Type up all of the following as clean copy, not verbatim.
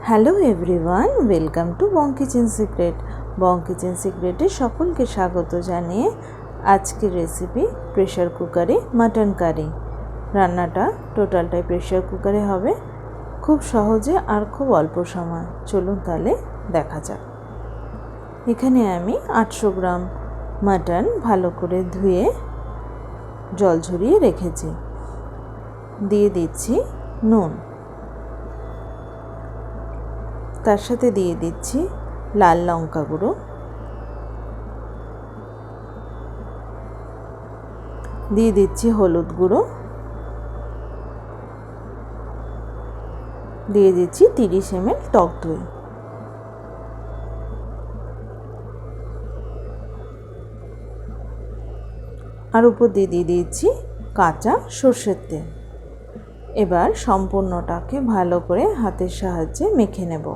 Hello everyone, welcome to Bong Kitchen Secret. Bong Kitchen সিক্রেটে সকলকে স্বাগত জানিয়ে আজকের রেসিপি প্রেশার কুকারে মাটন কারি। রান্নাটা টোটালটাই প্রেশার কুকারে হবে, খুব সহজে আর খুব অল্প সময়। চলুন তাহলে দেখা যাক। এখানে আমি 800 গ্রাম মাটন ভালো করে ধুয়ে জল ঝরিয়ে রেখেছি। দিয়ে দিচ্ছি নুন, তার সাথে দিয়ে দিচ্ছি লাল লঙ্কা গুঁড়ো, দিয়ে দিচ্ছি হলুদ গুঁড়ো, দিয়ে দিচ্ছি 30 ml টক দই। আর উপর দিয়ে দিচ্ছি কাঁচা সর্ষের তেল। এবার সম্পূর্ণটাকে ভালো করে হাতের সাহায্যে মেখে নেব।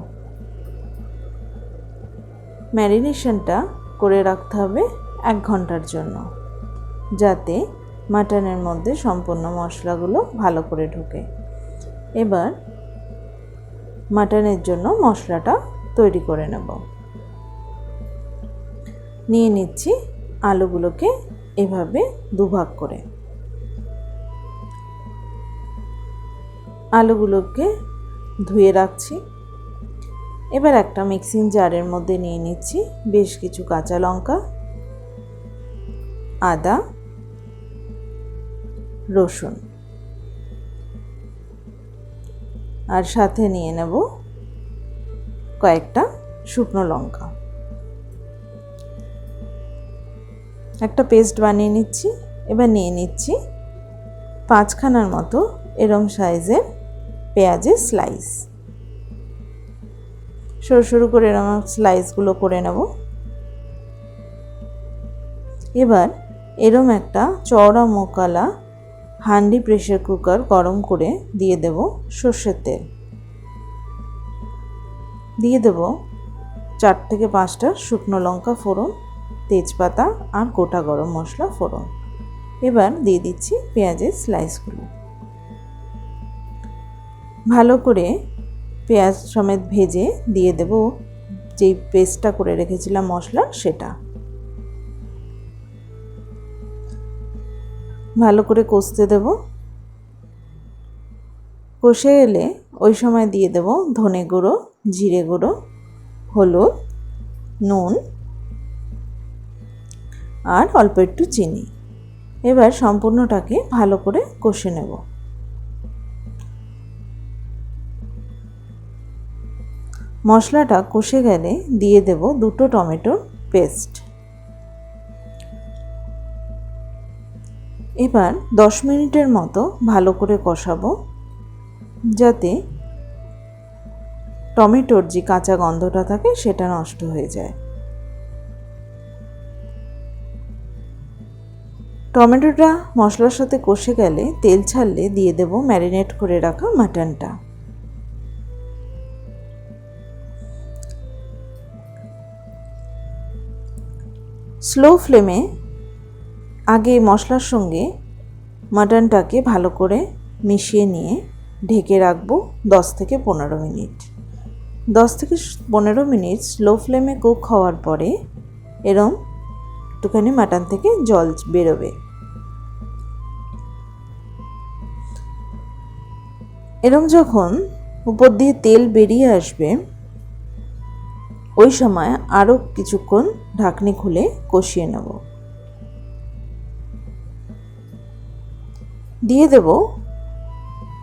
ম্যারিনেশনটা করে রাখতে হবে 1 ঘন্টার জন্য, যাতে মাটনের মধ্যে সম্পূর্ণ মশলাগুলো ভালো করে ঢোকে। এবার মাটনের জন্য মশলাটা তৈরি করে নেব। নিয়ে নিচ্ছি আলুগুলোকে এভাবে দুভাগ করে। আলুগুলোকে ধুয়ে রাখছি। এবার একটা মিক্সিং জারের মধ্যে নিয়ে নিচ্ছি বেশ কিছু কাঁচা লঙ্কা, আদা, রসুন, আর সাথে নিয়ে নেব কয়েকটা শুকনো লঙ্কা। একটা পেস্ট বানিয়ে নিচ্ছি। এবার নিয়ে নিচ্ছি 5খানার মতো এরম সাইজের পেঁয়াজের স্লাইস। সরু সরু করে এরম স্লাইসগুলো করে নেব। এবার এরম একটা চওড়া মোকালা হান্ডি প্রেশার কুকার গরম করে দিয়ে দেব সর্ষের তেল। দিয়ে দেব 4 থেকে 5টা শুকনো লঙ্কা ফোড়ন, তেজপাতা আর গোটা গরম মশলা ফোড়ন। এবার দিয়ে দিচ্ছি পেঁয়াজের স্লাইসগুলো। ভালো করে পেঁয়াজ সমেত ভেজে দিয়ে দেব যেই পেস্টটা করে রেখেছিলাম মশলার, সেটা ভালো করে কষতে দেব। কষে এলে ওই সময় দিয়ে দেব ধনে গুঁড়ো, জিরে গুঁড়ো, হলুদ, নুন আর অল্প একটু চিনি। এবার সম্পূর্ণটাকে ভালো করে কষে নেব। মশলাটা কষে গেলে দিয়ে দেব 2টো টমেটোর পেস্ট। এবার 10 মিনিটের মতো ভালো করে কষাবো, যাতে টমেটোর যে কাঁচা গন্ধটা থাকে সেটা নষ্ট হয়ে যায়। টমেটোটা মশলার সাথে কষে গেলে তেল ছাড়লে দিয়ে দেব ম্যারিনেট করে রাখা মাটনটা। স্লো ফ্লেমে আগে মশলার সঙ্গে মাটনটাকে ভালো করে মিশিয়ে নিয়ে ঢেকে রাখবো 10 থেকে 15 মিনিট। 10 থেকে 15 মিনিট স্লো ফ্লেমে কুক হওয়ার পরে এরম একটুখানি মাটন থেকে জল বেরোবে। এরম যখন উপর দিয়ে তেল বেরিয়ে আসবে, ওই সময় আরও কিছুক্ষণ ঢাকনি খুলে কষিয়ে নেব। দিয়ে দেব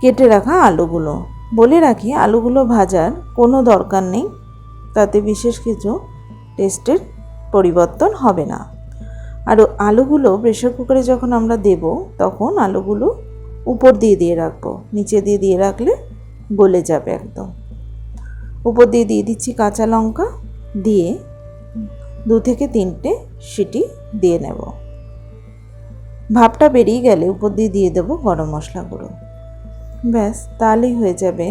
কেটে রাখা আলুগুলো। বলে রাখি, আলুগুলো ভাজার কোনো দরকার নেই, তাতে বিশেষ কিছু টেস্টের পরিবর্তন হবে না। আর আলুগুলো প্রেশার কুকারে যখন আমরা দেব, তখন আলুগুলো উপর দিয়ে রাখবো। নিচে দিয়ে রাখলে গলে যাবে একদম। উপর দিয়ে দিচ্ছি কাঁচা লঙ্কা, দিয়ে 2 থেকে 3টে সিটি দিয়ে নেব। ভাপটা বেরিয়ে গেলে উপর দিয়ে দেব গরম মশলা গুঁড়ো। ব্যাস, তাহলেই হয়ে যাবে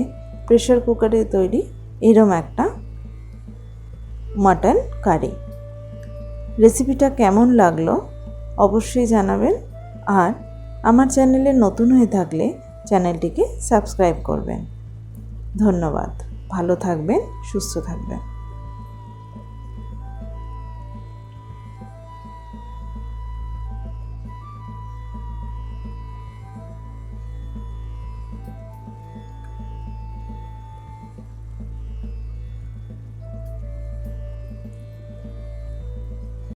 প্রেশার কুকারে তৈরি এরম একটা মাটন কারি। রেসিপিটা কেমন লাগলো অবশ্যই জানাবেন, আর আমার চ্যানেলে নতুন হয়ে থাকলে চ্যানেলটিকে সাবস্ক্রাইব করবেন। ধন্যবাদ। ভালো থাকবেন, সুস্থ থাকবেন।